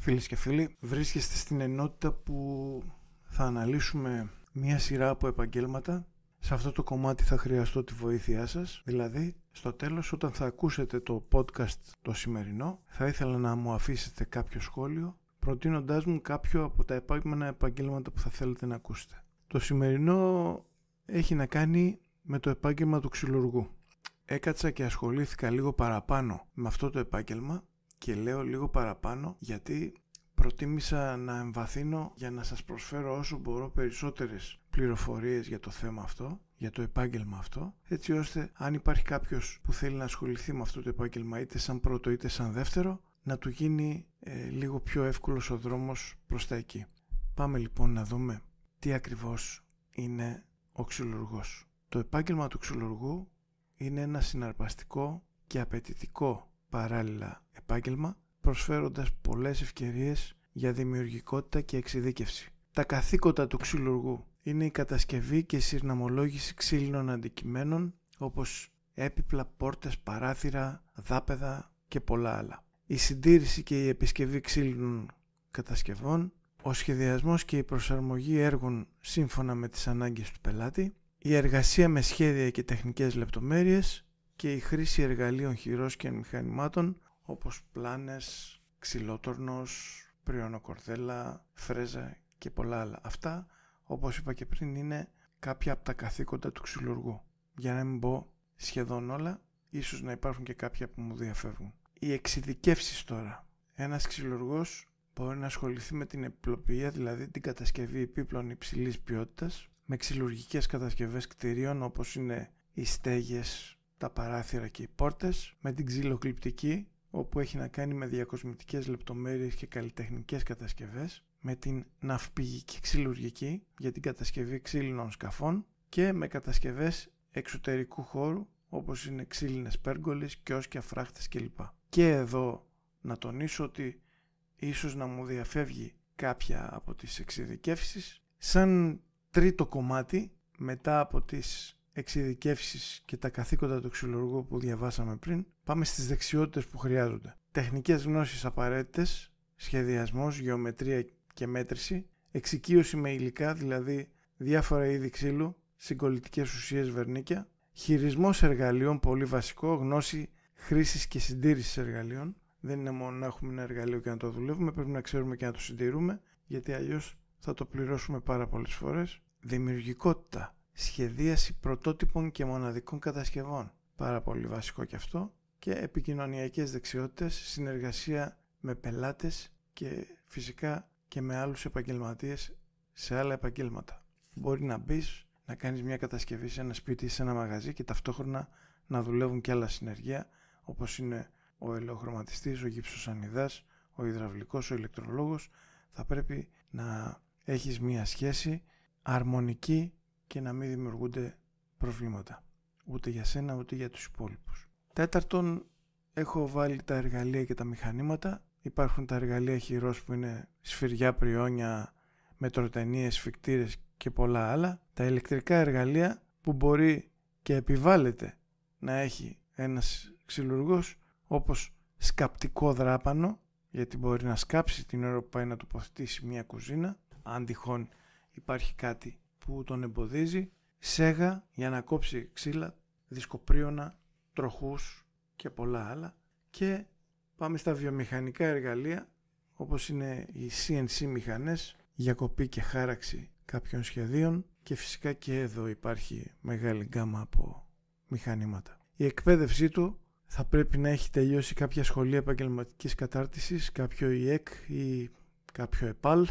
Φίλες και φίλοι, βρίσκεστε στην ενότητα που θα αναλύσουμε μία σειρά από επαγγέλματα. Σε αυτό το κομμάτι θα χρειαστώ τη βοήθειά σας, δηλαδή στο τέλος όταν θα ακούσετε το podcast το σημερινό θα ήθελα να μου αφήσετε κάποιο σχόλιο προτείνοντάς μου κάποιο από τα επόμενα επαγγέλματα που θα θέλετε να ακούσετε. Το σημερινό έχει να κάνει με το επάγγελμα του ξυλουργού. Έκατσα και ασχολήθηκα λίγο παραπάνω με αυτό το επάγγελμα και λέω λίγο παραπάνω γιατί προτίμησα να εμβαθύνω για να σας προσφέρω όσο μπορώ περισσότερες πληροφορίες για το θέμα αυτό, για το επάγγελμα αυτό, έτσι ώστε αν υπάρχει κάποιος που θέλει να ασχοληθεί με αυτό το επάγγελμα είτε σαν πρώτο είτε σαν δεύτερο, να του γίνει λίγο πιο εύκολος ο δρόμος προς τα εκεί. Πάμε λοιπόν να δούμε τι ακριβώς είναι ο ξυλουργός. Το επάγγελμα του ξυλουργού είναι ένα συναρπαστικό και απαιτητικό παράλληλα επάγγελμα, προσφέροντας πολλές ευκαιρίες για δημιουργικότητα και εξειδίκευση. Τα καθήκοντα του ξυλουργού είναι η κατασκευή και συρναμολόγηση ξύλινων αντικειμένων όπως έπιπλα, πόρτες, παράθυρα, δάπεδα και πολλά άλλα. Η συντήρηση και η επισκευή ξύλινων κατασκευών, ο σχεδιασμός και η προσαρμογή έργων σύμφωνα με τις ανάγκες του πελάτη, η εργασία με σχέδια και τεχνικές λεπτομέρειες και η χρήση εργαλείων χειρός και μηχανημάτων όπως πλάνες, ξυλότορνος, πριονοκορδέλα, φρέζα και πολλά άλλα. Αυτά, όπως είπα και πριν, είναι κάποια από τα καθήκοντα του ξυλουργού. Για να μην πω σχεδόν όλα, ίσως να υπάρχουν και κάποια που μου διαφεύγουν. Οι εξειδικεύσεις τώρα. Ένας ξυλουργός μπορεί να ασχοληθεί με την επιπλοποιία, δηλαδή την κατασκευή επίπλων υψηλής ποιότητας, με ξυλουργικές κατασκευές κτηρίων όπως είναι οι στέγες, τα παράθυρα και οι πόρτες, με την ξυλοκλειπτική, όπου έχει να κάνει με διακοσμητικές λεπτομέρειες και καλλιτεχνικές κατασκευές, με την ναυπηγική ξυλουργική για την κατασκευή ξύλινων σκαφών και με κατασκευές εξωτερικού χώρου όπως είναι ξύλινες πέργολες, κιόσκια, φράχτες κλπ. Και εδώ να τονίσω ότι ίσως να μου διαφεύγει κάποια από τις εξειδικεύσεις. Σαν τρίτο κομμάτι μετά από τις εξειδικεύσεις και τα καθήκοντα του ξυλουργού που διαβάσαμε πριν, πάμε στις δεξιότητες που χρειάζονται. Τεχνικές γνώσεις απαραίτητες, σχεδιασμός, γεωμετρία και μέτρηση, εξοικείωση με υλικά, δηλαδή διάφορα είδη ξύλου, συγκολλητικές ουσίες, βερνίκια, χειρισμός εργαλείων, πολύ βασικό, γνώση χρήσης και συντήρησης εργαλείων. Δεν είναι μόνο να έχουμε ένα εργαλείο και να το δουλεύουμε, πρέπει να ξέρουμε και να το συντηρούμε, γιατί αλλιώς θα το πληρώσουμε πάρα πολλές φορές. Δημιουργικότητα, σχεδίαση πρωτότυπων και μοναδικών κατασκευών, πάρα πολύ βασικό και αυτό, και επικοινωνιακές δεξιότητες, συνεργασία με πελάτες και φυσικά και με άλλους επαγγελματίες σε άλλα επαγγέλματα. Μπορεί να μπεις, να κάνεις μια κατασκευή σε ένα σπίτι ή σε ένα μαγαζί και ταυτόχρονα να δουλεύουν και άλλα συνεργεία όπως είναι ο ελαιοχρωματιστής, ο γύψος-σανιδάς, ο υδραυλικός, ο ηλεκτρολόγος. Θα πρέπει να έχεις μια σχέση αρμονική και να μην δημιουργούνται προβλήματα ούτε για σένα ούτε για τους υπόλοιπους. Τέταρτον, έχω βάλει τα εργαλεία και τα μηχανήματα. Υπάρχουν τα εργαλεία χειρός που είναι σφυριά, πριόνια, μετροτενίες, φυκτήρες και πολλά άλλα. Τα ηλεκτρικά εργαλεία που μπορεί και επιβάλλεται να έχει ένας ξυλουργός, όπως σκαπτικό δράπανο, γιατί μπορεί να σκάψει την ώρα που πάει να τοποθετήσει μια κουζίνα, αν τυχόν υπάρχει κάτι που τον εμποδίζει, σέγα για να κόψει ξύλα, δισκοπρίωνα, τροχούς και πολλά άλλα. Και πάμε στα βιομηχανικά εργαλεία όπως είναι οι CNC μηχανές για κοπή και χάραξη κάποιων σχεδίων και φυσικά και εδώ υπάρχει μεγάλη γκάμα από μηχανήματα. Η εκπαίδευσή του θα πρέπει να έχει τελειώσει κάποια σχολεία επαγγελματικής κατάρτισης, κάποιο ΙΕΚ ή κάποιο ΕΠΑΛ,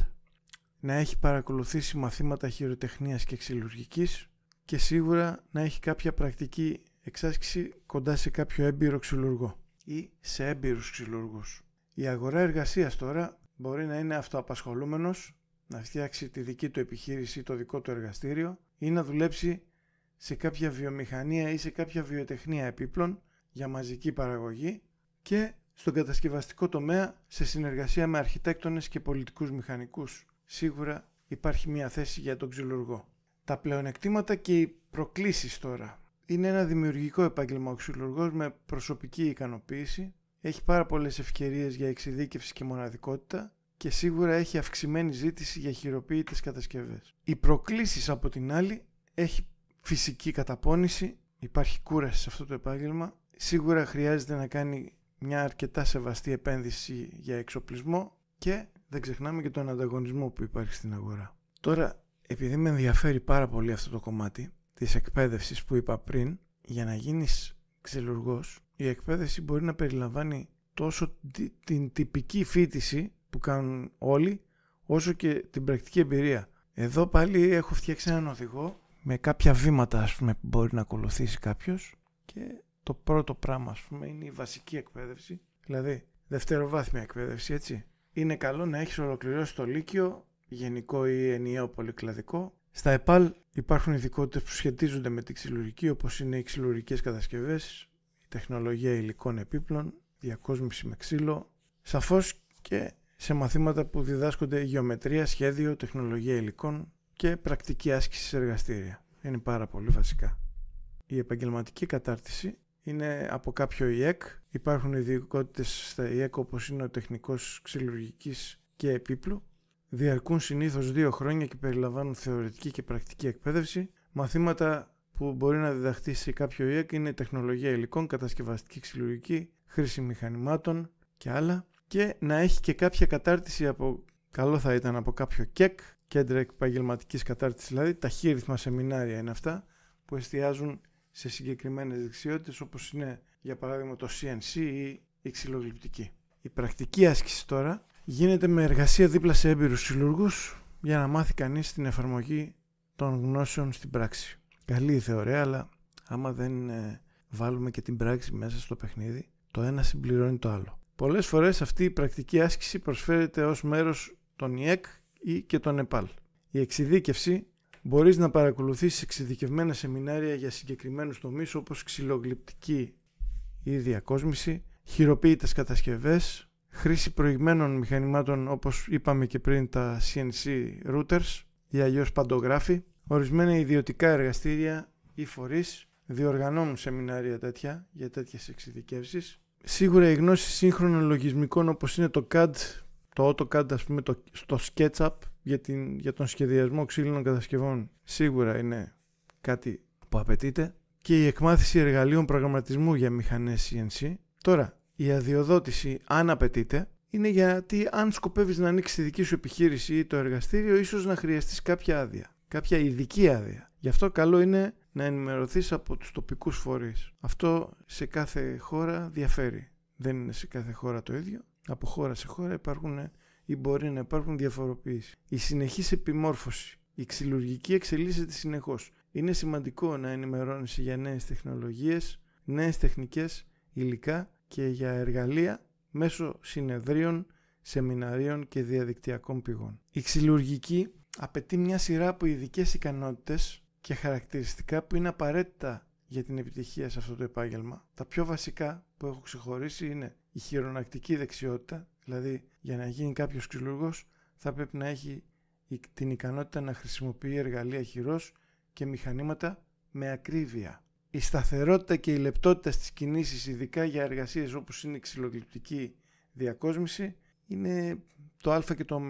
να έχει παρακολουθήσει μαθήματα χειροτεχνίας και ξυλουργικής και σίγουρα να έχει κάποια πρακτική εξάσκηση κοντά σε κάποιο έμπειρο ξυλουργό ή σε έμπειρους ξυλουργούς. Η αγορά εργασίας τώρα μπορεί να είναι αυτοαπασχολούμενος, να φτιάξει τη δική του επιχείρηση ή το δικό του εργαστήριο ή να δουλέψει σε κάποια βιομηχανία ή σε κάποια βιοτεχνία επίπλων για μαζική παραγωγή και στον κατασκευαστικό τομέα σε συνεργασία με αρχιτέκτονες και πολιτικούς μηχανικούς. Σίγουρα υπάρχει μια θέση για τον ξυλουργό. Τα πλεονεκτήματα και οι προκλήσεις τώρα. Είναι ένα δημιουργικό επάγγελμα ο ξυλουργός με προσωπική ικανοποίηση. Έχει πάρα πολλές ευκαιρίες για εξειδίκευση και μοναδικότητα. και σίγουρα έχει αυξημένη ζήτηση για χειροποίητες κατασκευές. Οι προκλήσεις από την άλλη, έχει φυσική καταπώνηση, υπάρχει κούραση σε αυτό το επάγγελμα, σίγουρα χρειάζεται να κάνει μια αρκετά σεβαστή επένδυση για εξοπλισμό και δεν ξεχνάμε και τον ανταγωνισμό που υπάρχει στην αγορά. Τώρα, επειδή με ενδιαφέρει πάρα πολύ αυτό το κομμάτι της εκπαίδευσης που είπα πριν, για να γίνεις ξυλουργός, η εκπαίδευση μπορεί να περιλαμβάνει τόσο την τυπική φοιτηση που κάνουν όλοι, όσο και την πρακτική εμπειρία. Εδώ πάλι έχω φτιάξει έναν οδηγό με κάποια βήματα, ας πούμε, που μπορεί να ακολουθήσει κάποιος, και το πρώτο πράγμα, ας πούμε, είναι η βασική εκπαίδευση, δηλαδή δευτεροβάθμια εκπαίδευση, έτσι. Είναι καλό να έχεις ολοκληρώσει το λύκειο, γενικό ή ενιαίο πολυκλαδικό. Στα ΕΠΑΛ υπάρχουν ειδικότητες που σχετίζονται με τη ξυλουργική, όπως είναι οι ξυλουργικές κατασκευές, η τεχνολογία υλικών επίπλων, διακόσμηση με ξύλο, σαφώς και σε μαθήματα που διδάσκονται γεωμετρία, σχέδιο, τεχνολογία υλικών και πρακτική άσκηση σε εργαστήρια. Είναι πάρα πολύ βασικά. Η επαγγελματική κατάρτιση είναι από κάποιο ΙΕΚ. Υπάρχουν ειδικότητες στα ΙΕΚ όπως είναι ο τεχνικός ξυλουργικής και επίπλου. Διαρκούν συνήθως 2 χρόνια και περιλαμβάνουν θεωρητική και πρακτική εκπαίδευση. Μαθήματα που μπορεί να διδαχθεί σε κάποιο ΙΕΚ είναι τεχνολογία υλικών, κατασκευαστική ξυλουργική, χρήση μηχανημάτων και άλλα. Και να έχει και κάποια κατάρτιση καλό θα ήταν από κάποιο ΚΕΚ, κέντρα επαγγελματικής κατάρτισης, δηλαδή ταχύρυθμα σεμινάρια είναι αυτά που εστιάζουν σε συγκεκριμένες δεξιότητες, όπως είναι για παράδειγμα το CNC ή η ξυλογλυπτική. Η πρακτική άσκηση τώρα γίνεται με εργασία δίπλα σε έμπειρους ξυλουργούς για να μάθει κανείς την εφαρμογή των γνώσεων στην πράξη. Καλή η θεωρία, αλλά άμα δεν βάλουμε και την πράξη μέσα στο παιχνίδι, το ένα συμπληρώνει το άλλο. Πολλές φορές αυτή η πρακτική άσκηση προσφέρεται ως μέρος των ΙΕΚ ή και των ΕΠΑΛ. Η εξειδίκευση μπορείς να παρακολουθήσεις εξειδικευμένα σεμινάρια για συγκεκριμένους τομείς όπως ξυλογλυπτική ή διακόσμηση, χειροποίητες κατασκευές, χρήση προηγμένων μηχανημάτων όπως είπαμε και πριν τα CNC routers ή αλλιώς παντογράφοι. Ορισμένα ιδιωτικά εργαστήρια ή φορείς διοργανώνουν σεμινάρια τέτοια για τέτοιες εξειδικεύσεις. Σίγουρα η γνώση σύγχρονων λογισμικών όπως είναι το CAD, το AutoCAD, ας πούμε, το SketchUp για τον σχεδιασμό ξύλινων κατασκευών σίγουρα είναι κάτι που απαιτείται, και η εκμάθηση εργαλείων προγραμματισμού για μηχανές CNC. Τώρα, η αδειοδότηση, αν απαιτείται, είναι γιατί αν σκοπεύεις να ανοίξεις τη δική σου επιχείρηση ή το εργαστήριο, ίσως να χρειαστείς κάποια άδεια, κάποια ειδική άδεια. Γι' αυτό καλό είναι να ενημερωθείς από τους τοπικούς φορείς. Αυτό σε κάθε χώρα διαφέρει. Δεν είναι σε κάθε χώρα το ίδιο. Από χώρα σε χώρα υπάρχουν ή μπορεί να υπάρχουν διαφοροποιήσεις. Η συνεχής επιμόρφωση. Η ξυλουργική εξελίσσεται συνεχώς. Είναι σημαντικό να ενημερώνεσαι για νέες τεχνολογίες, νέες τεχνικές, υλικά και για εργαλεία μέσω συνεδρίων, σεμιναρίων και διαδικτυακών πηγών. Η ξυλουργική απαιτεί μια σειρά από ειδικές ικανότητες και χαρακτηριστικά που είναι απαραίτητα για την επιτυχία σε αυτό το επάγγελμα. Τα πιο βασικά που έχω ξεχωρίσει είναι η χειρονακτική δεξιότητα, δηλαδή για να γίνει κάποιος ξυλουργός θα πρέπει να έχει την ικανότητα να χρησιμοποιεί εργαλεία χειρός και μηχανήματα με ακρίβεια. Η σταθερότητα και η λεπτότητα στις κινήσεις, ειδικά για εργασίες όπως είναι η ξυλογλυπτική διακόσμηση, είναι το α και το ω.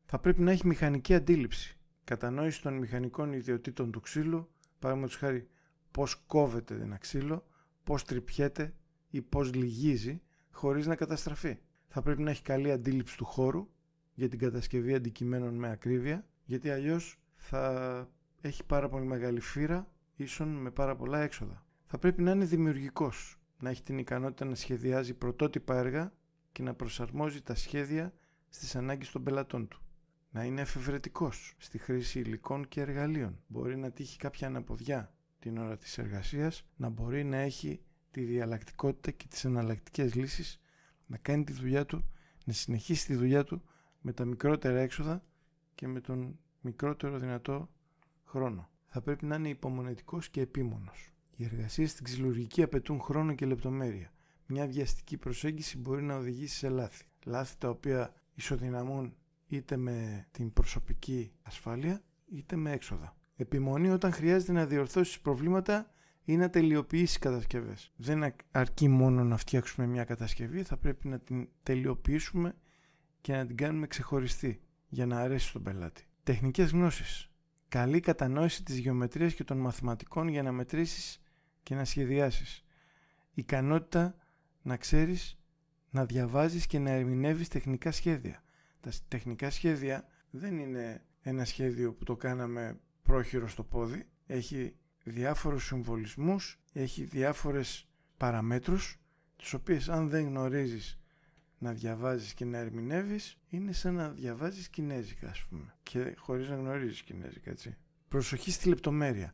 Θα πρέπει να έχει μηχανική αντίληψη, κατανόηση των μηχανικών ιδιοτήτων του ξύλου, παραδείγματος χάρη πώς κόβεται ένα ξύλο, πώς τρυπιέται ή πώς λυγίζει χωρίς να καταστραφεί. Θα πρέπει να έχει καλή αντίληψη του χώρου για την κατασκευή αντικειμένων με ακρίβεια, γιατί αλλιώς θα έχει πάρα πολύ μεγάλη φύρα, ίσον με πάρα πολλά έξοδα. Θα πρέπει να είναι δημιουργικός, να έχει την ικανότητα να σχεδιάζει πρωτότυπα έργα και να προσαρμόζει τα σχέδια στις ανάγκες των πελατών του. Να είναι εφευρετικός στη χρήση υλικών και εργαλείων. Μπορεί να τύχει κάποια αναποδιά την ώρα της εργασίας, να μπορεί να έχει τη διαλλακτικότητα και τις εναλλακτικές λύσεις, να κάνει τη δουλειά του, να συνεχίσει τη δουλειά του με τα μικρότερα έξοδα και με τον μικρότερο δυνατό χρόνο. Θα πρέπει να είναι υπομονετικός και επίμονος. Οι εργασίες στην ξυλουργική απαιτούν χρόνο και λεπτομέρεια. Μια βιαστική προσέγγιση μπορεί να οδηγήσει σε λάθη. Λάθη τα οποία ισοδυναμούν είτε με την προσωπική ασφάλεια είτε με έξοδα. Επιμονή όταν χρειάζεται να διορθώσεις προβλήματα ή να τελειοποιήσεις κατασκευές. Δεν αρκεί μόνο να φτιάξουμε μια κατασκευή, θα πρέπει να την τελειοποιήσουμε και να την κάνουμε ξεχωριστή για να αρέσει στον πελάτη. Τεχνικές γνώσεις. Καλή κατανόηση της γεωμετρίας και των μαθηματικών για να μετρήσεις και να σχεδιάσεις. Ικανότητα να ξέρεις να διαβάζεις και να ερμηνεύεις τεχνικά σχέδια. Τα τεχνικά σχέδια δεν είναι ένα σχέδιο που το κάναμε πρόχειρο στο πόδι. Έχει διάφορους συμβολισμούς, έχει διάφορες παραμέτρους, τις οποίες αν δεν γνωρίζεις να διαβάζεις και να ερμηνεύεις, είναι σαν να διαβάζεις κινέζικα, ας πούμε, και χωρίς να γνωρίζεις κινέζικα, έτσι. Προσοχή στη λεπτομέρεια.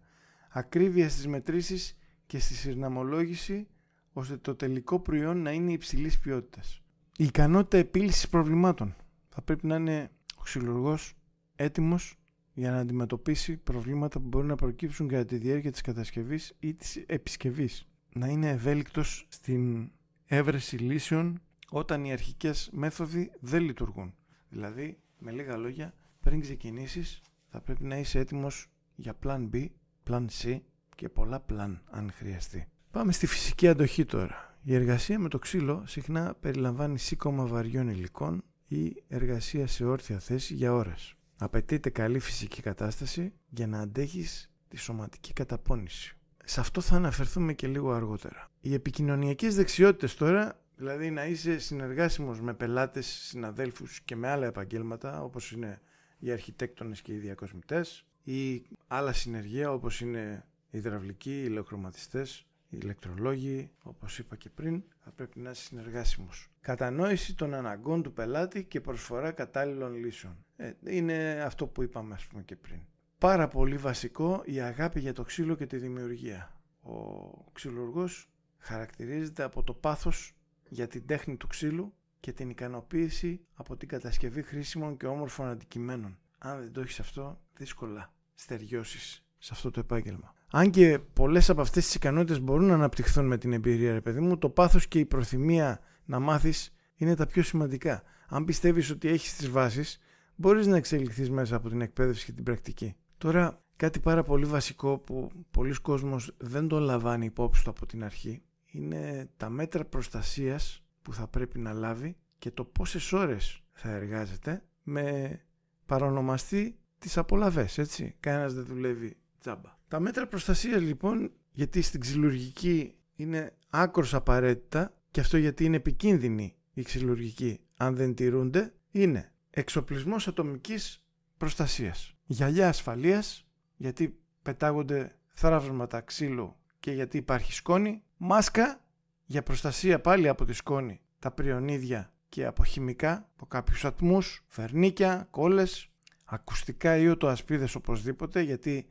Ακρίβεια στις μετρήσεις και στη συρναμολόγηση, ώστε το τελικό προϊόν να είναι υψηλής ποιότητας. Η ικανότητα επίλυσης προβλημάτων. Θα πρέπει να είναι ο ξυλουργός έτοιμος για να αντιμετωπίσει προβλήματα που μπορεί να προκύψουν κατά τη διάρκεια της κατασκευής ή της επισκευής. Να είναι ευέλικτος στην έβρεση λύσεων όταν οι αρχικές μέθοδοι δεν λειτουργούν. Δηλαδή, με λίγα λόγια, πριν ξεκινήσεις θα πρέπει να είσαι έτοιμος για plan B, plan C και πολλά plan αν χρειαστεί. Πάμε στη φυσική αντοχή τώρα. Η εργασία με το ξύλο συχνά περιλαμβάνει σήκωμα βαριών υλικών ή εργασία σε όρθια θέση για ώρες. Απαιτείται καλή φυσική κατάσταση για να αντέχεις τη σωματική καταπώνηση. Σε αυτό θα αναφερθούμε και λίγο αργότερα. Οι επικοινωνιακές δεξιότητες τώρα, δηλαδή να είσαι συνεργάσιμος με πελάτες, συναδέλφους και με άλλα επαγγέλματα όπως είναι οι αρχιτέκτονες και οι διακοσμητές ή άλλα συνεργεία όπως είναι οι υδραυλικοί, οι ηλεκτροματιστές, οι ηλεκτρολόγοι, όπως είπα και πριν, θα πρέπει να είσαι συνεργάσιμος. Κατανόηση των αναγκών του πελάτη και προσφορά κατάλληλων λύσεων. Είναι αυτό που είπαμε, ας πούμε, και πριν. Πάρα πολύ βασικό η αγάπη για το ξύλο και τη δημιουργία. Ο ξυλουργός χαρακτηρίζεται από το πάθος για την τέχνη του ξύλου και την ικανοποίηση από την κατασκευή χρήσιμων και όμορφων αντικειμένων. Αν δεν το έχεις αυτό, δύσκολα στεριώσεις σε αυτό το επάγγελμα. Αν και πολλές από αυτές τις ικανότητες μπορούν να αναπτυχθούν με την εμπειρία, ρε παιδί μου, το πάθος και η προθυμία να μάθεις είναι τα πιο σημαντικά. Αν πιστεύεις ότι έχεις τις βάσεις, μπορείς να εξελιχθείς μέσα από την εκπαίδευση και την πρακτική. Τώρα, κάτι πάρα πολύ βασικό που πολλοί κόσμος δεν το λαμβάνει υπόψη του από την αρχή είναι τα μέτρα προστασίας που θα πρέπει να λάβει και το πόσες ώρες θα εργάζεται με παρονομαστή τις απολαβές, έτσι. Κανένας δεν δουλεύει τζάμπα. Τα μέτρα προστασίας λοιπόν, γιατί στην ξυλουργική είναι άκρως απαραίτητα και αυτό γιατί είναι επικίνδυνη η ξυλουργική αν δεν τηρούνται, είναι εξοπλισμός ατομικής προστασίας, γυαλιά ασφαλείας γιατί πετάγονται θραύσματα ξύλου και γιατί υπάρχει σκόνη, μάσκα για προστασία πάλι από τη σκόνη, τα πριονίδια και από χημικά, από κάποιους ατμούς, φερνίκια, κόλλες, ακουστικά ή οτοασπίδες οπωσδήποτε γιατί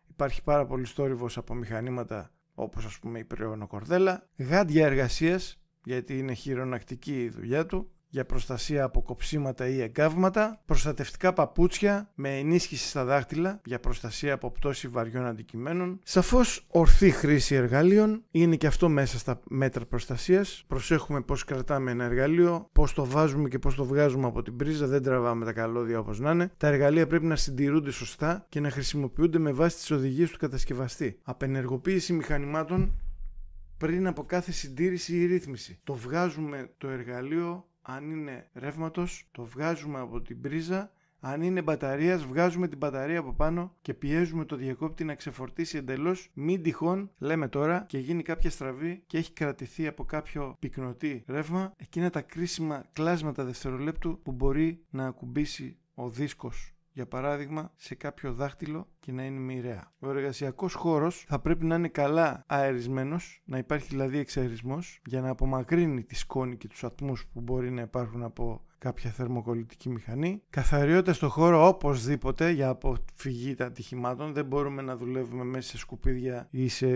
υπάρχει πάρα πολύ θόρυβος από μηχανήματα όπως ας πούμε η πριονοκορδέλα, γάντια εργασίας γιατί είναι χειρονακτική η δουλειά του, για προστασία από κοψίματα ή εγκάβματα, προστατευτικά παπούτσια με ενίσχυση στα δάχτυλα για προστασία από πτώση βαριών αντικειμένων. Σαφώς ορθή χρήση εργαλείων είναι και αυτό μέσα στα μέτρα προστασίας. Προσέχουμε πώς κρατάμε ένα εργαλείο, πώς το βάζουμε και πώς το βγάζουμε από την πρίζα, δεν τραβάμε τα καλώδια όπως να είναι. Τα εργαλεία πρέπει να συντηρούνται σωστά και να χρησιμοποιούνται με βάση τις οδηγίες του κατασκευαστή. Απενεργοποίηση μηχανημάτων πριν από κάθε συντήρηση ή ρύθμιση. Το βγάζουμε το εργαλείο. Αν είναι ρεύματος, το βγάζουμε από την πρίζα. Αν είναι μπαταρίας, βγάζουμε την μπαταρία από πάνω και πιέζουμε το διακόπτη να ξεφορτίσει εντελώς. Μην τυχόν, λέμε τώρα, και γίνει κάποια στραβή και έχει κρατηθεί από κάποιο πυκνοτή ρεύμα, εκείνα τα κρίσιμα κλάσματα δευτερολέπτου που μπορεί να ακουμπήσει ο δίσκος. Για παράδειγμα, σε κάποιο δάχτυλο και να είναι μοιραία. Ο εργασιακός χώρος θα πρέπει να είναι καλά αερισμένος, να υπάρχει δηλαδή εξαερισμός για να απομακρύνει τη σκόνη και τους ατμούς που μπορεί να υπάρχουν από κάποια θερμοκολλητική μηχανή. Καθαριότητα στο χώρο οπωσδήποτε για αποφυγή των ατυχημάτων. Δεν μπορούμε να δουλεύουμε μέσα σε σκουπίδια ή σε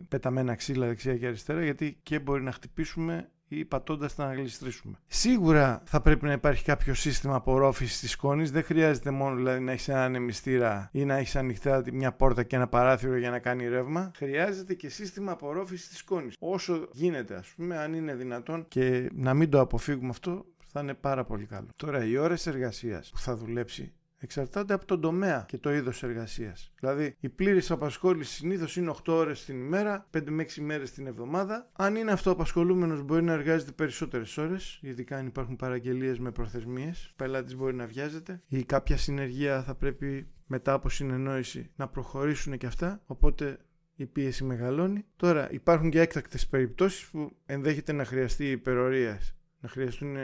πεταμένα ξύλα δεξιά και αριστερά γιατί και μπορεί να χτυπήσουμε ή πατώντας να γλιστρήσουμε. Σίγουρα θα πρέπει να υπάρχει κάποιο σύστημα απορρόφησης της σκόνης. Δεν χρειάζεται μόνο δηλαδή να έχεις ένα ανεμιστήρα ή να έχεις ανοιχτά μια πόρτα και ένα παράθυρο για να κάνει ρεύμα. Χρειάζεται και σύστημα απορρόφησης της σκόνης. Όσο γίνεται, ας πούμε, αν είναι δυνατόν και να μην το αποφύγουμε αυτό, θα είναι πάρα πολύ καλό. Τώρα, οι ώρες εργασίας που θα δουλέψει εξαρτάται από τον τομέα και το είδος εργασίας. Δηλαδή, η πλήρης απασχόληση συνήθως είναι 8 ώρες την ημέρα, 5 με 6 μέρες την εβδομάδα. Αν είναι αυτοαπασχολούμενος, μπορεί να εργάζεται περισσότερες ώρες, ειδικά αν υπάρχουν παραγγελίες με προθεσμίες. Ο πελάτης μπορεί να βιάζεται ή κάποια συνεργεία θα πρέπει μετά από συνεννόηση να προχωρήσουν και αυτά. Οπότε η πίεση μεγαλώνει. Τώρα, υπάρχουν και έκτακτες περιπτώσεις που ενδέχεται να χρειαστεί υπερορίες. Να χρειαστούν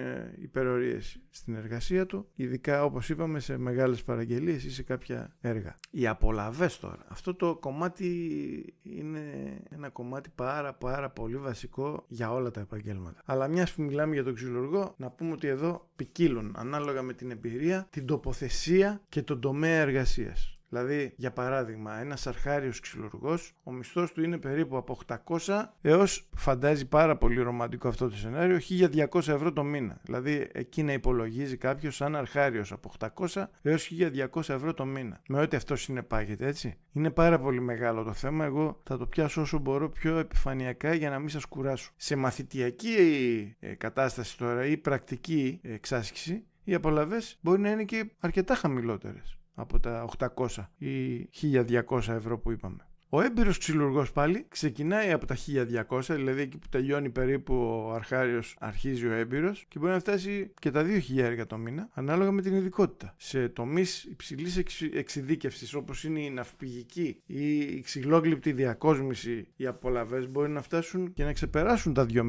υπερορίες στην εργασία του, ειδικά όπως είπαμε σε μεγάλες παραγγελίες ή σε κάποια έργα. Οι απολαβές τώρα. Αυτό το κομμάτι είναι ένα κομμάτι πάρα πολύ βασικό για όλα τα επαγγέλματα. Αλλά μιας που μιλάμε για τον ξυλουργό, να πούμε ότι εδώ ποικίλουν ανάλογα με την εμπειρία, την τοποθεσία και τον τομέα εργασίας. Δηλαδή, για παράδειγμα, ένας αρχάριος ξυλουργός, ο μισθός του είναι περίπου από 800 έως, φαντάζει πάρα πολύ ρομαντικό αυτό το σενάριο, 1.200 ευρώ το μήνα. Δηλαδή, εκεί να υπολογίζει κάποιος σαν αρχάριος από 800 έως 1.200 ευρώ το μήνα. Με ό,τι αυτό συνεπάγεται, έτσι. Είναι πάρα πολύ μεγάλο το θέμα. Εγώ θα το πιάσω όσο μπορώ πιο επιφανειακά για να μην σας κουράσω. Σε μαθητιακή κατάσταση τώρα ή πρακτική εξάσκηση, οι απολαβές μπορεί να είναι και αρκετά χαμηλότερες από τα 800 ή 1.200 ευρώ που είπαμε. Ο έμπειρος ξυλουργός πάλι ξεκινάει από τα 1.200, δηλαδή εκεί που τελειώνει περίπου ο αρχάριος, αρχίζει ο έμπειρος και μπορεί να φτάσει και τα 2.000 το μήνα, ανάλογα με την ειδικότητα. Σε τομείς υψηλής εξειδίκευσης όπως είναι η ναυπηγική ή η ξυλόγλυπτη διακόσμηση, οι απολαβές μπορεί να φτάσουν και να ξεπεράσουν τα 2.500.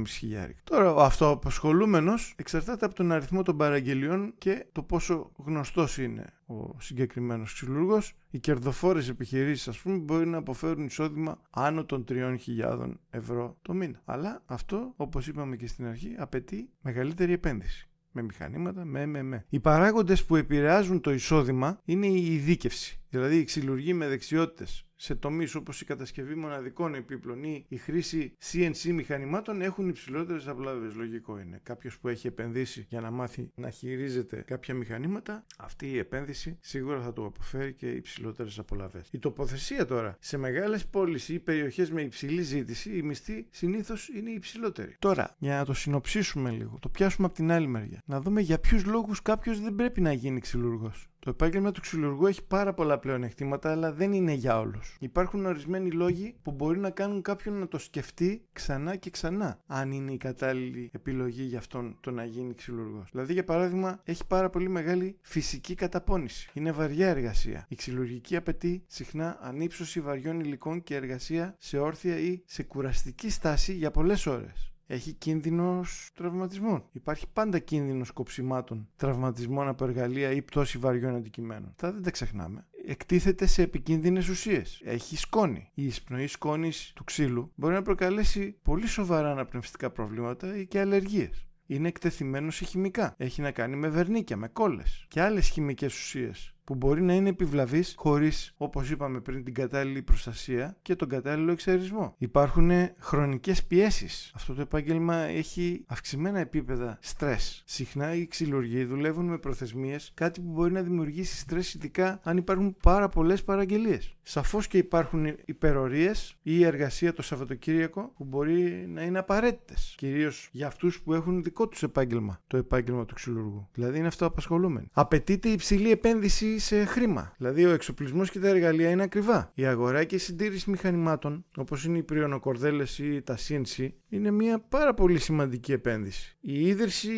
Τώρα, ο αυτοαπασχολούμενος εξαρτάται από τον αριθμό των παραγγελιών και το πόσο γνωστός είναι ο συγκεκριμένος ξυλουργός. Οι κερδοφόρες επιχειρήσεις, ας πούμε, μπορεί να αποφέρουν εισόδημα άνω των 3.000 ευρώ το μήνα. Αλλά αυτό, όπως είπαμε και στην αρχή, απαιτεί μεγαλύτερη επένδυση. Με μηχανήματα, με. Οι παράγοντες που επηρεάζουν το εισόδημα είναι η ειδίκευση. Δηλαδή, οι ξυλουργοί με δεξιότητες σε τομείς όπως η κατασκευή μοναδικών επίπλων ή η χρήση CNC μηχανημάτων έχουν υψηλότερες απολαύες. Λογικό είναι. Κάποιος που έχει επενδύσει για να μάθει να χειρίζεται κάποια μηχανήματα, αυτή η επένδυση σίγουρα θα του αποφέρει και υψηλότερες απολαύες. Η τοποθεσία τώρα σε μεγάλες πόλεις ή περιοχές με υψηλή ζήτηση, η μισθή συνήθως είναι υψηλότερη. Τώρα, για να το συνοψίσουμε λίγο, το πιάσουμε από την άλλη μεριά. Να δούμε για ποιους λόγους κάποιος δεν πρέπει να γίνει ξυλουργός. Το επάγγελμα του ξυλουργού έχει πάρα πολλά πλεονεκτήματα, αλλά δεν είναι για όλους. Υπάρχουν ορισμένοι λόγοι που μπορεί να κάνουν κάποιον να το σκεφτεί ξανά και ξανά, αν είναι η κατάλληλη επιλογή για αυτόν το να γίνει ξυλουργός. Δηλαδή, για παράδειγμα, έχει πάρα πολύ μεγάλη φυσική καταπώνηση. Είναι βαριά εργασία. Η ξυλουργική απαιτεί συχνά ανύψωση βαριών υλικών και εργασία σε όρθια ή σε κουραστική στάση για πολλές ώρες. Έχει κίνδυνος τραυματισμών. Υπάρχει πάντα κίνδυνος κοψιμάτων, τραυματισμών από εργαλεία ή πτώση βαριών αντικειμένων. Αυτά δεν τα ξεχνάμε. Εκτίθεται σε επικίνδυνες ουσίες. Έχει σκόνη. Η εισπνοή σκόνης του ξύλου μπορεί να προκαλέσει πολύ σοβαρά αναπνευστικά προβλήματα ή και αλλεργίες. Είναι εκτεθειμένο σε χημικά. Έχει να κάνει με βερνίκια, με κόλλες και άλλες χημικές ουσίες που μπορεί να είναι επιβλαβείς χωρίς, όπως είπαμε πριν, την κατάλληλη προστασία και τον κατάλληλο εξαιρισμό. Υπάρχουν χρονικές πιέσεις. Αυτό το επάγγελμα έχει αυξημένα επίπεδα στρες. Συχνά οι ξυλουργοί δουλεύουν με προθεσμίες, κάτι που μπορεί να δημιουργήσει στρες, ειδικά αν υπάρχουν πάρα πολλές παραγγελίες. Σαφώς και υπάρχουν υπερορίες ή εργασία το Σαββατοκύριακο που μπορεί να είναι απαραίτητες, κυρίως για αυτούς που έχουν δικό τους επάγγελμα, το επάγγελμα του ξυλουργού. Δηλαδή είναι αυτοαπασχολούμενοι. Απαιτείται υψηλή επένδυση σε χρήμα. Δηλαδή, ο εξοπλισμός και τα εργαλεία είναι ακριβά. Η αγορά και η συντήρηση μηχανημάτων, όπως είναι οι πριονοκορδέλες ή τα CNC, είναι μια πάρα πολύ σημαντική επένδυση. Η ίδρυση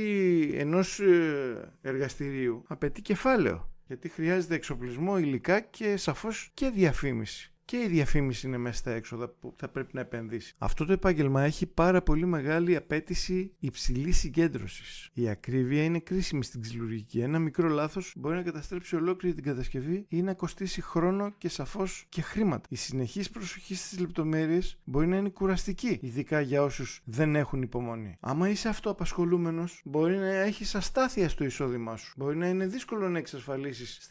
ενός εργαστηρίου απαιτεί κεφάλαιο, γιατί χρειάζεται εξοπλισμό, υλικά και σαφώς και διαφήμιση. Και η διαφήμιση είναι μέσα στα έξοδα που θα πρέπει να επενδύσει. Αυτό το επάγγελμα έχει πάρα πολύ μεγάλη απέτηση υψηλής συγκέντρωσης. Η ακρίβεια είναι κρίσιμη στην ξυλουργική. Ένα μικρό λάθος μπορεί να καταστρέψει ολόκληρη την κατασκευή ή να κοστίσει χρόνο και σαφώς και χρήματα. Η συνεχής προσοχή στις λεπτομέρειες μπορεί να είναι κουραστική, ειδικά για όσους δεν έχουν υπομονή. Άμα είσαι αυτοαπασχολούμενος, μπορεί να έχεις αστάθεια στο εισόδημά σου. Μπορεί να είναι δύσκολο να εξασφαλίσεις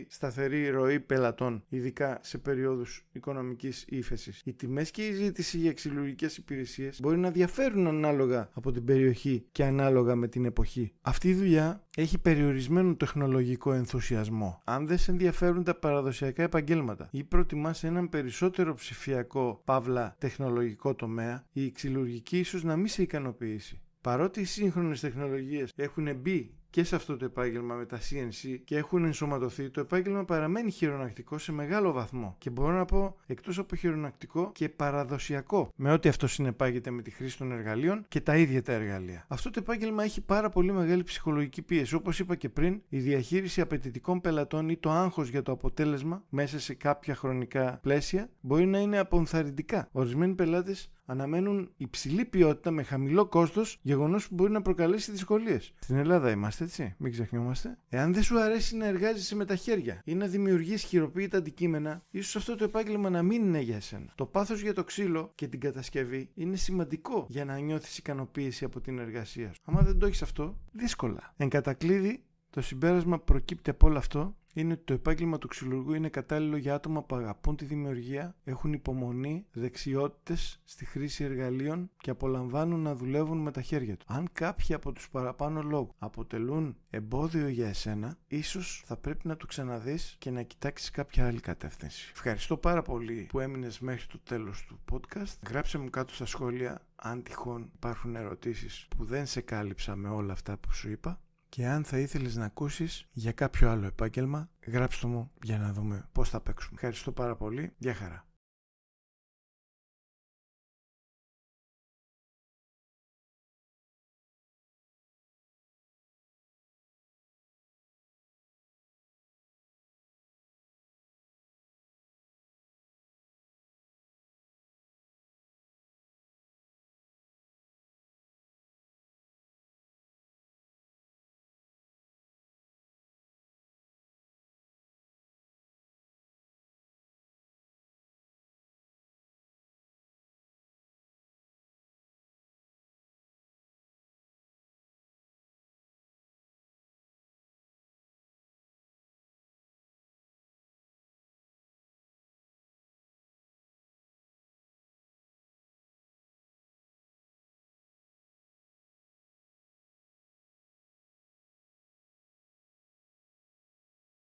σταθερή ροή πελατών, ειδικά σε περίοδους οικονομικής ύφεσης. Οι τιμές και η ζήτηση για ξυλουργικές υπηρεσίες μπορεί να διαφέρουν ανάλογα από την περιοχή και ανάλογα με την εποχή. Αυτή η δουλειά έχει περιορισμένο τεχνολογικό ενθουσιασμό. Αν δεν σε ενδιαφέρουν τα παραδοσιακά επαγγέλματα ή προτιμάς έναν περισσότερο ψηφιακό παύλα τεχνολογικό τομέα, η ξυλουργική ίσως να μην σε ικανοποιήσει. Παρότι οι σύγχρονες τεχνολογίες έχουν μπει και σε αυτό το επάγγελμα με τα CNC και έχουν ενσωματωθεί, το επάγγελμα παραμένει χειρονακτικό σε μεγάλο βαθμό. Και μπορώ να πω εκτός από χειρονακτικό και παραδοσιακό, με ό,τι αυτό συνεπάγεται με τη χρήση των εργαλείων και τα ίδια τα εργαλεία. Αυτό το επάγγελμα έχει πάρα πολύ μεγάλη ψυχολογική πίεση. Όπως είπα και πριν, η διαχείριση απαιτητικών πελατών ή το άγχος για το αποτέλεσμα μέσα σε κάποια χρονικά πλαίσια μπορεί να είναι αποενθαρρυντικά. Ορισμένοι πελάτες αναμένουν υψηλή ποιότητα με χαμηλό κόστος, γεγονός που μπορεί να προκαλέσει δυσκολίες. Στην Ελλάδα είμαστε, έτσι, μην ξεχνιόμαστε. Εάν δεν σου αρέσει να εργάζεσαι με τα χέρια ή να δημιουργείς χειροποίητα αντικείμενα, ίσως αυτό το επάγγελμα να μην είναι για εσένα. Το πάθος για το ξύλο και την κατασκευή είναι σημαντικό για να νιώθεις ικανοποίηση από την εργασία σου. Άμα δεν το έχεις αυτό, δύσκολα. Εν κατακλείδη, το συμπέρασμα που προκύπτει από όλο αυτό είναι ότι το επάγγελμα του ξυλουργού είναι κατάλληλο για άτομα που αγαπούν τη δημιουργία, έχουν υπομονή, δεξιότητες στη χρήση εργαλείων και απολαμβάνουν να δουλεύουν με τα χέρια του. Αν κάποιοι από τους παραπάνω λόγους αποτελούν εμπόδιο για εσένα, ίσως θα πρέπει να το ξαναδείς και να κοιτάξεις κάποια άλλη κατεύθυνση. Ευχαριστώ πάρα πολύ που έμεινες μέχρι το τέλος του podcast. Γράψε μου κάτω στα σχόλια αν τυχόν υπάρχουν ερωτήσεις που δεν σε κάλυψα με όλα αυτά που σου είπα. Και αν θα ήθελες να ακούσεις για κάποιο άλλο επάγγελμα, γράψτε μου για να δούμε πώς θα παίξουμε. Ευχαριστώ πάρα πολύ. Γεια χαρά.